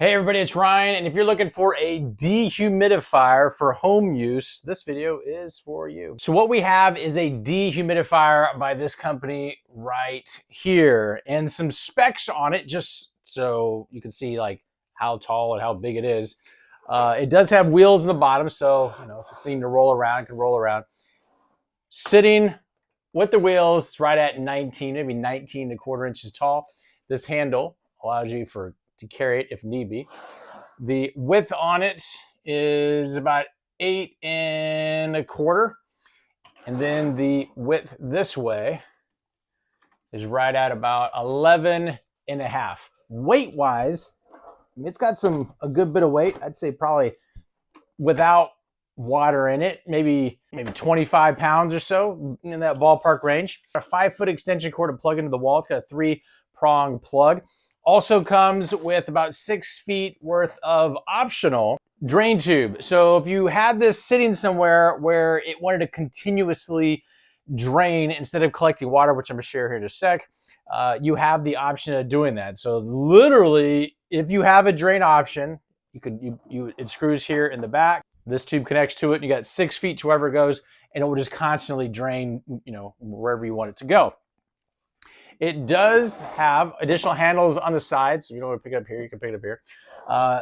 Hey everybody, it's Ryan, and if you're looking for a dehumidifier for home use, this video is for you. So what we have is a dehumidifier by this company right here, and some specs on it just so you can see like how tall and how big it is. It does have wheels in the bottom, so if it's needing to roll around, it can roll around. Sitting with the wheels right at 19, maybe 19 1/4 inches tall. This handle allows you to carry it if need be. The width on it is about 8 1/4, and then the width this way is right at about 11 1/2. Weight wise, it's got a good bit of weight. I'd say probably without water in it, maybe 25 pounds or so, in that ballpark range. A 5-foot extension cord to plug into the wall. It's got a 3-prong plug. Also comes with about 6 feet worth of optional drain tube. So if you had this sitting somewhere where it wanted to continuously drain instead of collecting water, which I'm gonna share here in a sec, you have the option of doing that. So literally, if you have a drain option, it screws here in the back. This tube connects to it, and you got 6 feet to wherever it goes, and it will just constantly drain, wherever you want it to go. It does have additional handles on the sides. So if you don't want to pick it up here, you can pick it up here.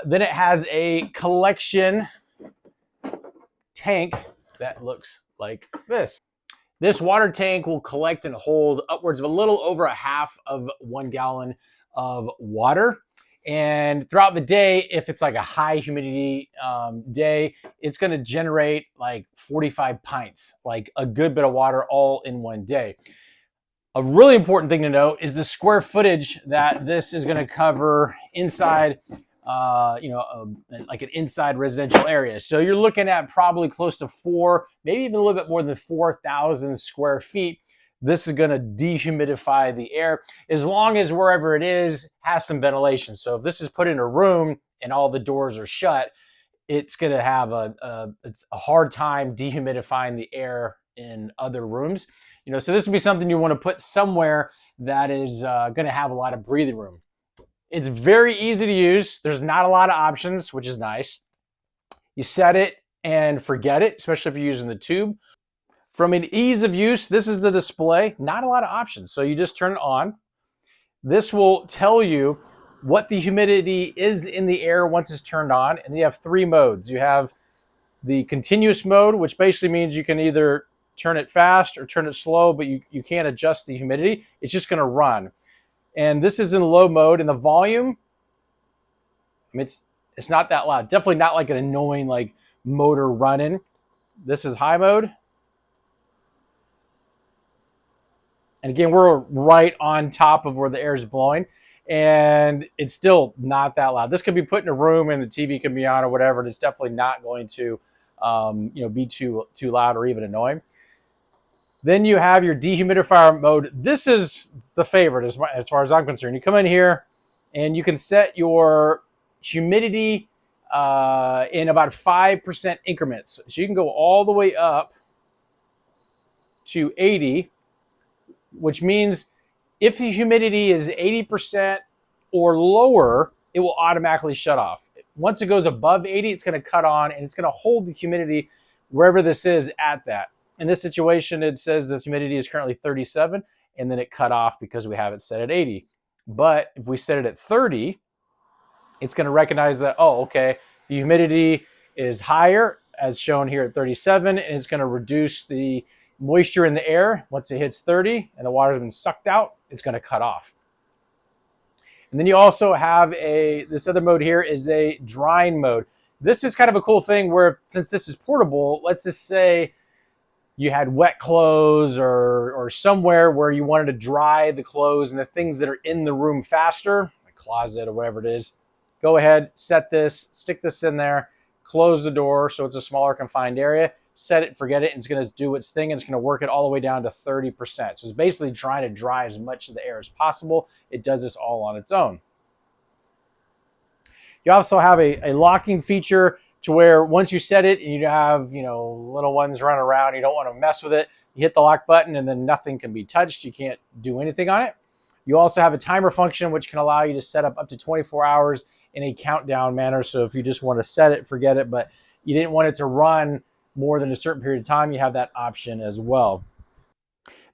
Then it has a collection tank that looks like this. This water tank will collect and hold upwards of a little over 1/2 of 1 gallon of water. And throughout the day, if it's like a high humidity day, it's going to generate like 45 pints, like a good bit of water all in one day. A really important thing to note is the square footage that this is going to cover inside, like an inside residential area. So you're looking at probably close to 4, maybe even a little bit more than 4,000 square feet. This is going to dehumidify the air, as long as wherever it is has some ventilation. So if this is put in a room and all the doors are shut, it's going to have a hard time dehumidifying the air in other rooms. So this would be something you want to put somewhere that is going to have a lot of breathing room. It's very easy to use. There's not a lot of options, which is nice. You set it and forget it, especially if you're using the tube. From an ease of use, this is the display. Not a lot of options. So you just turn it on. This will tell you what the humidity is in the air once it's turned on. And you have 3 modes. You have the continuous mode, which basically means you can either turn it fast or turn it slow, but you can't adjust the humidity. It's just going to run. And this is in low mode, and the volume, it's not that loud. Definitely not like an annoying like motor running. This is high mode. And again, we're right on top of where the air is blowing, and it's still not that loud. This could be put in a room and the TV can be on or whatever, and it's definitely not going to be too loud or even annoying. Then you have your dehumidifier mode. This is the favorite as far as I'm concerned. You come in here and you can set your humidity in about 5% increments. So you can go all the way up to 80, which means if the humidity is 80% or lower, it will automatically shut off. Once it goes above 80, it's going to cut on, and it's going to hold the humidity wherever this is at that. In this situation, it says the humidity is currently 37, and then it cut off because we have it set at 80. But if we set it at 30, it's going to recognize that, oh, okay, the humidity is higher, as shown here at 37, and it's going to reduce the moisture in the air. Once it hits 30 and the water's been sucked out, it's going to cut off. And then you also have this other mode here is a drying mode. This is kind of a cool thing where, since this is portable, let's just say you had wet clothes or somewhere where you wanted to dry the clothes and the things that are in the room faster, like closet or whatever it is. Go ahead, set this, stick this in there, close the door so it's a smaller confined area, set it, forget it, and it's going to do its thing, and it's going to work it all the way down to 30%. So it's basically trying to dry as much of the air as possible. It does this all on its own. You also have a locking feature to where once you set it and you have little ones running around, you don't want to mess with it, you hit the lock button and then nothing can be touched. You can't do anything on it. You also have a timer function which can allow you to set up to 24 hours in a countdown manner. So if you just want to set it, forget it, but you didn't want it to run more than a certain period of time, you have that option as well.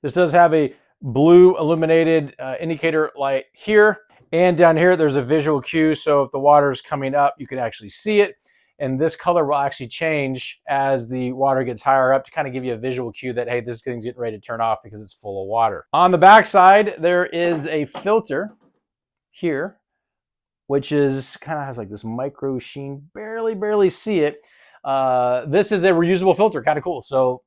This does have a blue illuminated indicator light here. And down here, there's a visual cue. So if the water is coming up, you can actually see it. And this color will actually change as the water gets higher up to kind of give you a visual cue that, hey, this thing's getting ready to turn off because it's full of water. On the back side, there is a filter here, which is kind of has like this micro sheen, barely see it. This is a reusable filter, kind of cool. So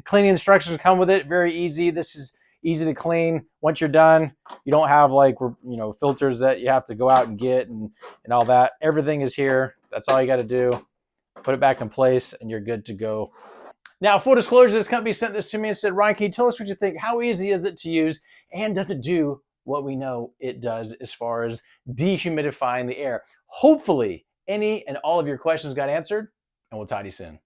cleaning instructions come with it, very easy. This is easy to clean. Once you're done, you don't have like, filters that you have to go out and get and all that. Everything is here. That's all you got to do. Put it back in place and you're good to go. Now, full disclosure, this company sent this to me and said, Ryan, can you tell us what you think? How easy is it to use? And does it do what we know it does as far as dehumidifying the air? Hopefully, any and all of your questions got answered, and we'll talk to you soon.